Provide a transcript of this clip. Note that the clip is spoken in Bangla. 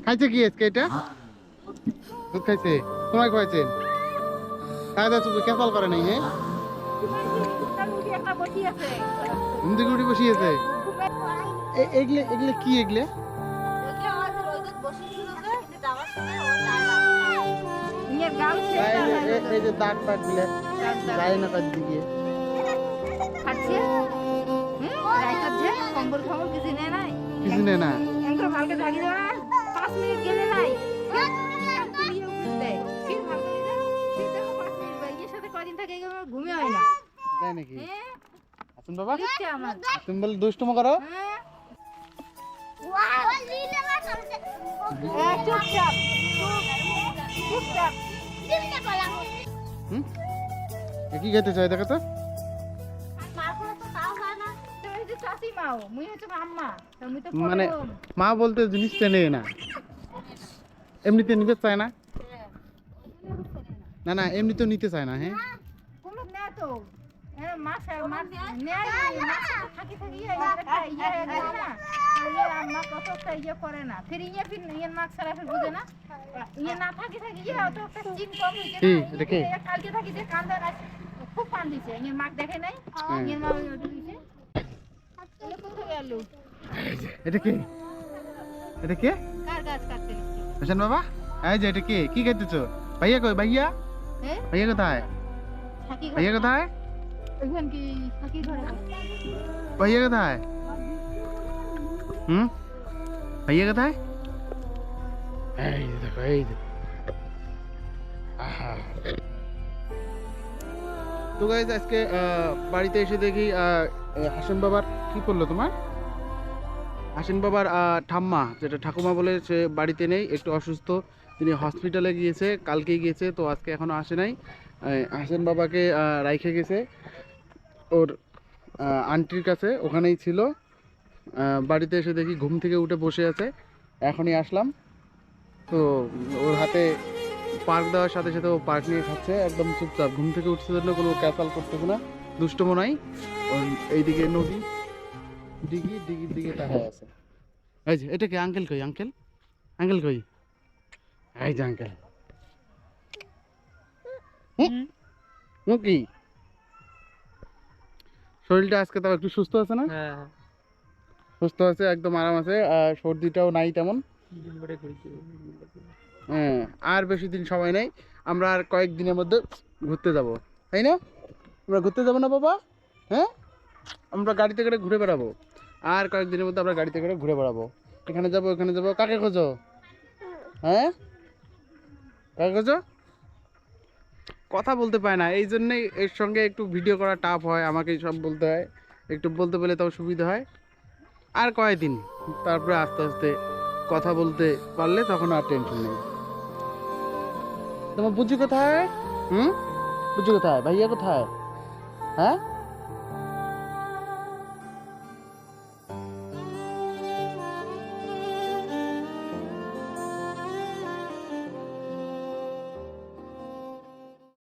খাইছে কি আজকে এটা? দুধ খাইছে? তোমায় খাইছেন? খাওয়া দাওয়া চুপ কেসাল করে নাই, হ্যাঁ? ঘুম থেকে উঠে বসিয়েছে। এগুলো এগুলো কি এগুলো? এই যে দাগ টাগ গুলো যায় না তার দিকে। কিছু নেই না। ঘুমে হয় না তাই নাকি? আসুন বাবা, তুমি বলে দুষ্টুমো করো। কি খেতে চাই দেখো তো? মানে মা বলতে জিনিসটা নেই না, এমনিতে নিতে চায় না। না না, এমনি তো নিতে চায় না। হ্যাঁ খুব কান দিছে মাক দেখে নাই। এটা কি? এটা কি? কার গাছ কাটতে হাসান বাবা, এই যে এটা কি কি খাইতেছো? ভাইয়া কই? ভাইয়া ভাইয়া কোথায়? ভাইয়া কোথায়? ভাইয়া কোথায়? ভাইয়া কোথায়? এই যে দেখো, এই যে। তো গাইজ আজকে বাড়িতে এসে দেখি হাসান বাবার কি করলো তোমার? হাসান বাবার ঠাম্মা, যেটা ঠাকুমা বলে, সে বাড়িতে নেই, একটু অসুস্থ। তিনি হসপিটালে গিয়েছে, কালকেই গিয়েছে, তো আজকে এখনো আসে নাই। হাসান বাবাকে রাইখে গেছে ওর আন্টির কাছে, ওখানেই ছিল। বাড়িতে এসে দেখি ঘুম থেকে উঠে বসে আছে, এখনই আসলাম। তো ওর হাতে পার্ক দেওয়ার সাথে সাথে ও পার্ক নিয়ে খাচ্ছে, একদম চুপচাপ। ঘুম থেকে উঠছে জন্য কোনো ক্যাসাল করতেছে না, দুষ্টমো নাই। এইদিকে নদী, দিঘির দিকে তাকায় আছে। এই যে এটা কি? আঙ্কেল কই? আঙ্কেল আঙ্কেল কই? এই যে আঙ্কেল। কি শরীরটা আজকে তাও একটু সুস্থ আছে না? সুস্থ আছে, একদম আরাম আছে। সর্দিটাও নাই তেমন। হ্যাঁ, আর বেশি দিন সময় নেই, আমরা আর কয়েকদিনের মধ্যে ঘুরতে যাব, তাই না? আমরা ঘুরতে যাবো না বাবা? হ্যাঁ, আমরা গাড়িতে করে ঘুরে বেড়াবো। আর কয়েকদিনের মধ্যে আমরা গাড়িতে করে ঘুরে বেড়াবো, এখানে যাবো ওখানে যাবো। কাকে খোঁজো? হ্যাঁ, কাকে খোঁজো? কথা বলতে পায় না, এই জন্যেই এর সঙ্গে একটু ভিডিও করা টাফ হয়, আমাকেই সব বলতে হয়। একটু বলতে পেলে তাও সুবিধা হয়। আর কয়েকদিন, তারপরে আস্তে আস্তে কথা বলতে পারলে তখন আর টেনশন নেই। তোমার বুঝি কোথায়? বুঝি কোথায়? ভাইয়া কোথায়? হ্যাঁ